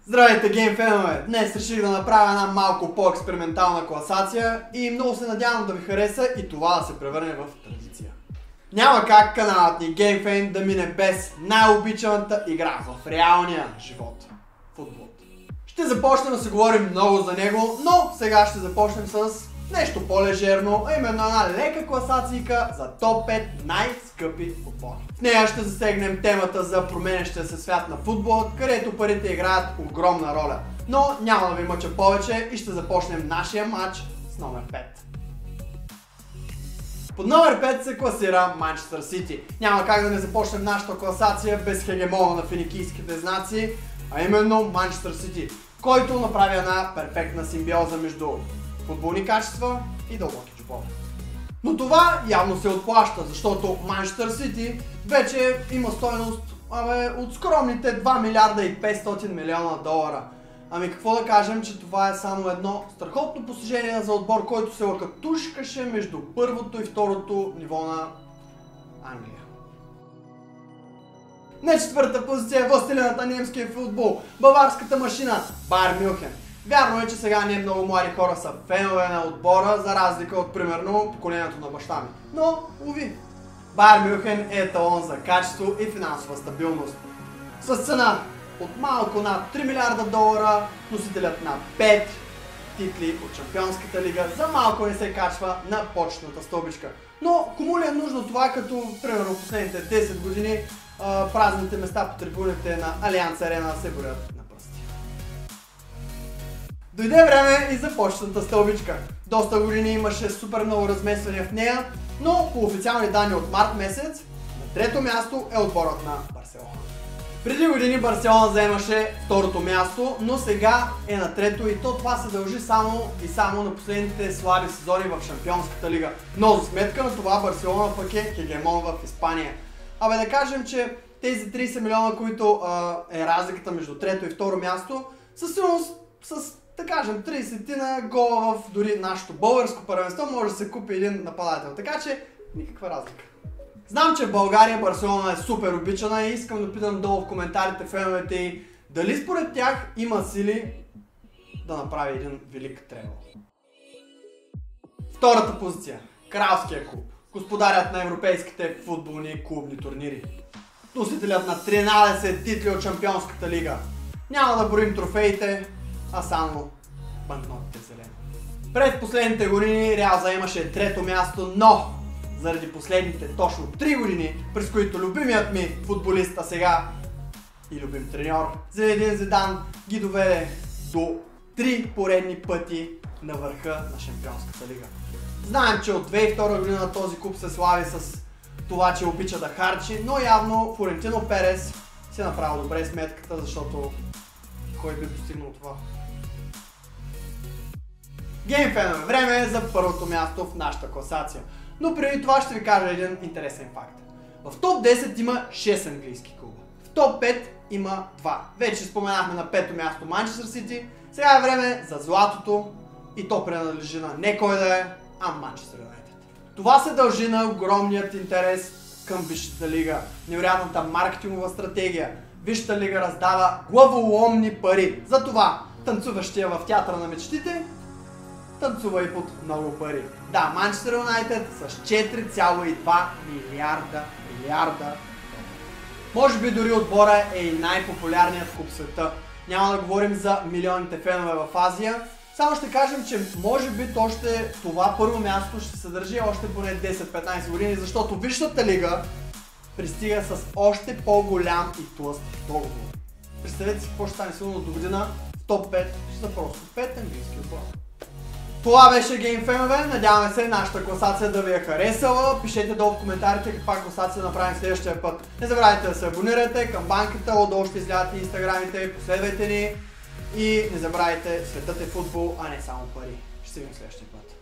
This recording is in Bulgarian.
Здравейте, геймфенове! Днес реших да направя една малко по-експериментална класация и много се надявам да ви хареса и това да се превърне в традиция. Няма как каналът ни GameFan да мине без най-обичаната игра в реалния живот – футбол. Ще започнем да се говорим много за него, но сега ще започнем с нещо по-лежерно, а именно една лека класацийка за топ 5 най-скъпи футболи. В нея ще засегнем темата за променящия се свят на футбола, където парите играят огромна роля. Но няма да ви мъча повече и ще започнем нашия матч с номер 5. Под номер 5 се класира Манчестър Сити. Няма как да не започнем нашата класация без хегемона на финикийските знаци, а именно Манчестър Сити, който направи една перфектна симбиоза между футболни качества и дълбоки джобове. Но това явно се отплаща, защото Манчестър Сити вече има стойност от скромните 2 милиарда и 500 милиона долара. Ами какво да кажем, че това е само едно страхотно постижение за отбор, който се лакатушкаше между първото и второто ниво на Англия. На четвърта позиция е властелината на немския футбол, баварската машина Байер Мюнхен. Вярно е, че сега не много млади хора са фенове на отбора, за разлика от, примерно, поколението на баща ми. Но, уви, Байер Мюнхен е еталон за качество и финансова стабилност. С цена от малко над 3 милиарда долара, носителят на 5 титли от Шампионската лига за малко не се качва на почетната стълбичка. Но кому ли е нужно това, като, примерно, последните 10 години празните места по трибуните на Алианс Арена се борят на пръсти. Дойде време и за почетната стълбичка. Доста години имаше супер много размествания в нея, но по официални данни от март месец, на трето място е отборът на Барселона. Преди години Барселона заемаше второто място, но сега е на трето и то това се дължи само на последните слаби сезони в Шампионската лига. Но за сметка на това Барселона пък е хегемон в Испания. Абе да кажем, че тези 30 милиона, които е разликата между трето и второ място, със сигурност с, да кажем, 30 на гола в дори нашето българско първенство може да се купи един нападател. Така че никаква разлика. Знам, че в България Барселона е супер обичана и искам да питам долу в коментарите феновете и дали според тях има сили да направи един велик тревел. Втората позиция. Кралския клуб. Господарят на европейските футболни клубни турнири. Носителят на 13 титли от Шампионската лига. Няма да борим трофеите, а само банкнотите зелено. През последните години Реал заемаше трето място, но заради последните точно 3 години, през които любимият ми футболист, а сега и любим треньор Зинедин Зидан ги доведе до 3 поредни пъти на върха на Шампионската лига. Знаем, че от 2002 година този клуб се слави с това, че обича да харчи, но явно Флорентино Перес си е направил добре сметката, защото кой би постигнал това? Геймфенове, време е за първото място в нашата класация. Но преди това ще ви кажа един интересен факт. В топ 10 има 6 английски клуба. В топ 5 има 2. Вече споменахме на 5-то място Манчестър Сити. Сега е време за златото и то принадлежи на не кой да е, а Манчестър Юнайтед. Това се дължи на огромният интерес към Висшата лига, невероятната маркетингова стратегия. Висшата лига раздава главоломни пари. Затова танцуващия в театъра на мечтите танцува и под много пари. Да, Манчестър Юнайтед с 4,2 милиарда. Може би дори отбора е и най-популярният клуб в света. Няма да говорим за милионите фенове в Азия. Само ще кажем, че може би това първо място ще се държи още поне 10-15 години, защото Висшата лига пристига с още по-голям и тлъст договор. Представете си какво ще стане сигурно до година в топ 5 ще са просто 5 английски отбора. Това беше геймфенове, надяваме се нашата класация да ви е харесала. Пишете долу в коментарите каква класация да направим следващия път. Не забравяйте да се абонирате към банката, отдолу ще излядат и инстаграмите, последвайте ни и не забравяйте, светът е футбол, а не само пари. Ще се видим следващия път.